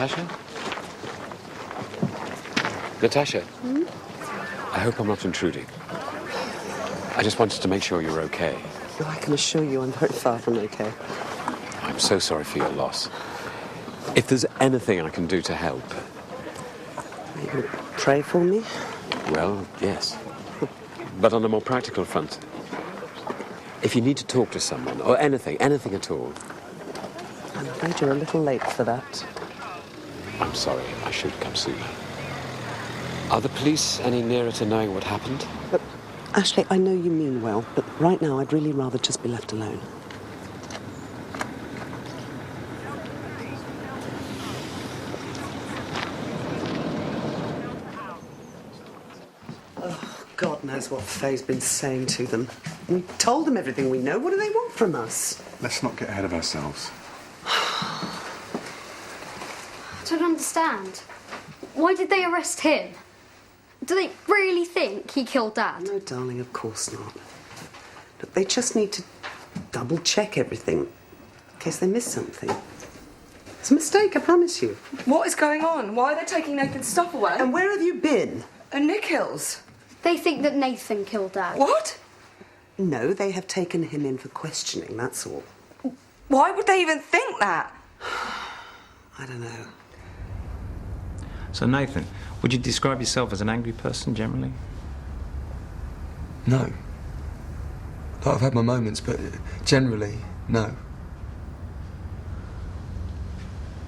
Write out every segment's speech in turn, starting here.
Natasha? Natasha? I hope I'm not intruding. I just wanted to make sure you're okay. Well, I can assure you I'm very far from okay. I'm so sorry for your loss. If there's anything I can do to help... Are you going to pray for me? Well, yes. But on a more practical front, if you need to talk to someone, or anything at all... I'm afraid you're a little late for that. I'm sorry, I should come sooner. Are the police any nearer to knowing what happened? But, Ashley, I know you mean well, but right now I'd really rather just be left alone. Oh, God knows what Faye's been saying to them. We told them everything we know. What do they want from us? Let's not get ahead of ourselves. I don't understand. Why did they arrest him? Do they really think he killed Dad? No, darling, of course not. Look, they just need to double-check everything in case they miss something. It's a mistake, I promise you. What is going on? Why are they taking Nathan's stuff away? And where have you been? And Nick Hills. They think that Nathan killed Dad. What? No, they have taken him in for questioning, that's all. Why would they even think that? I don't know. So, Nathan, would you describe yourself as an angry person generally? No. I've had my moments, but generally, no.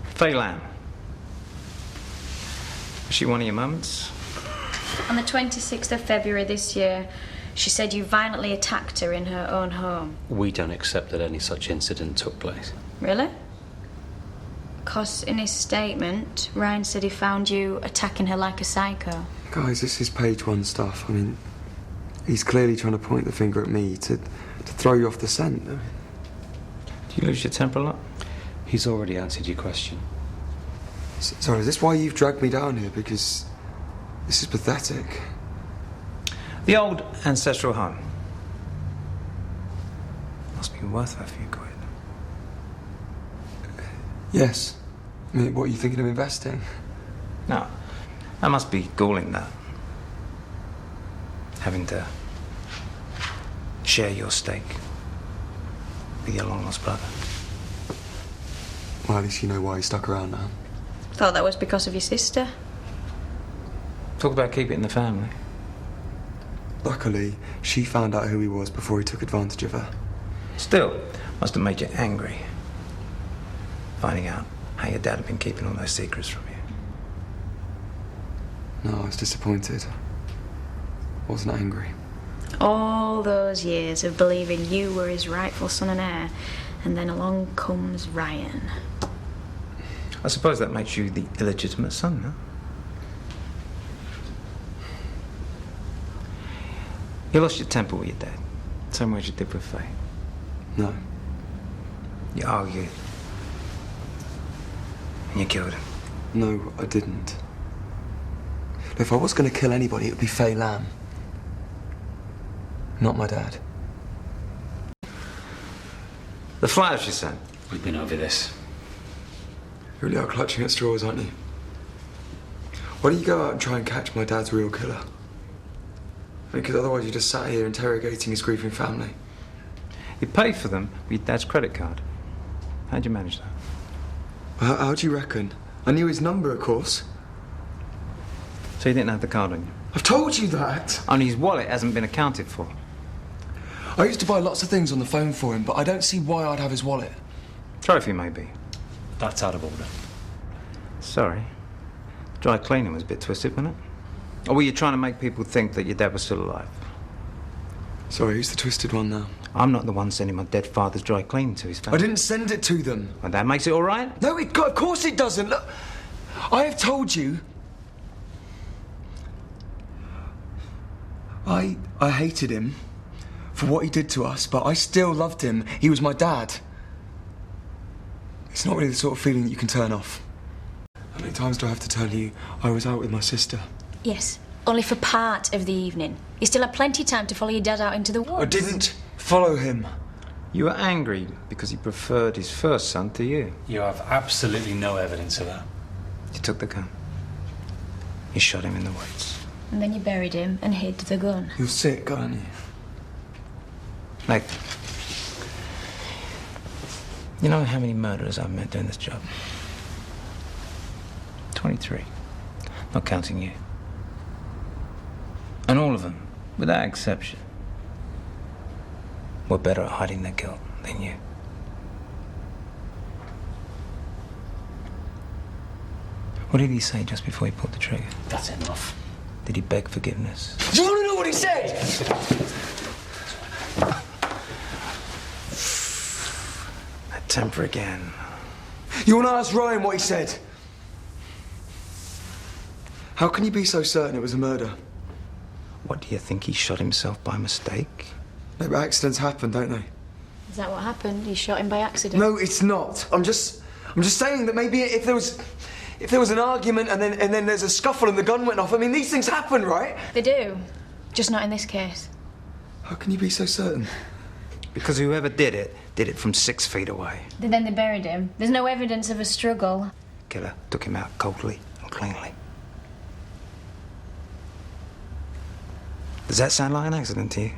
Faye Lamb. Was she one of your moments? On the 26th of February this year, she said you violently attacked her in her own home. We don't accept that any such incident took place. Really? Because in his statement, Ryan said he found you attacking her like a psycho. Guys, this is page one stuff. I mean, he's clearly trying to point the finger at me to throw you off the scent. Do you lose your temper a lot? He's already answered your question. Sorry, is this why you've dragged me down here? Because this is pathetic. The old ancestral home. Must be worth a few quid. Yes. I mean, what, are you thinking of investing? No. That must be galling, that. Having to share your stake with your long-lost brother. Well, at least you know why he stuck around now. Thought that was because of your sister. Talk about keeping it in the family. Luckily, she found out who he was before he took advantage of her. Still, must have made you angry. Finding out how your dad had been keeping all those secrets from you. No, I was disappointed. Wasn't angry. All those years of believing you were his rightful son and heir, and then along comes Ryan. I suppose that makes you the illegitimate son, no? You lost your temper with your dad, same way as you did with Faye. No. You argued. And you killed him. No, I didn't. If I was going to kill anybody, it would be Faye Lamb. Not my dad. The flyers you sent. We've been over this. You really are clutching at straws, aren't you? Why don't you go out and try and catch my dad's real killer? Because otherwise you just sat here interrogating his grieving family. You paid for them with your dad's credit card. How'd you manage that? How do you reckon? I knew his number, of course. So you didn't have the card on you? I've told you that! Only his wallet hasn't been accounted for. I used to buy lots of things on the phone for him, but I don't see why I'd have his wallet. Trophy, maybe. That's out of order. Sorry. Dry cleaning was a bit twisted, wasn't it? Or were you trying to make people think that your dad was still alive? Sorry, who's the twisted one now? I'm not the one sending my dead father's dry cleaning to his family. I didn't send it to them. Well, that makes it all right? No, of course it doesn't. Look, I have told you. I hated him for what he did to us, but I still loved him. He was my dad. It's not really the sort of feeling that you can turn off. How many times do I have to tell you I was out with my sister? Yes, only for part of the evening. You still had plenty of time to follow your dad out into the woods. I didn't follow him. You were angry because he preferred his first son to you. You have absolutely no evidence of that. You took the gun. You shot him in the woods. And then you buried him and hid the gun. You're sick, aren't you? Nathan, you know how many murderers I've met doing this job? 23. Not counting you. And all of them, without exception, were better at hiding their guilt than you. What did he say just before he pulled the trigger? That's enough. Did he beg forgiveness? Do you want to know what he said? That temper again. You want to ask Ryan what he said? How can you be so certain it was a murder? What, do you think he shot himself by mistake? No, but accidents happen, don't they? Is that what happened? You shot him by accident? No, it's not. I'm just saying that maybe if there was an argument and then there's a scuffle and the gun went off, I mean, these things happen, right? They do. Just not in this case. How can you be so certain? Because whoever did it from 6 feet away. Then they buried him. There's no evidence of a struggle. Killer took him out coldly and cleanly. Does that sound like an accident to you?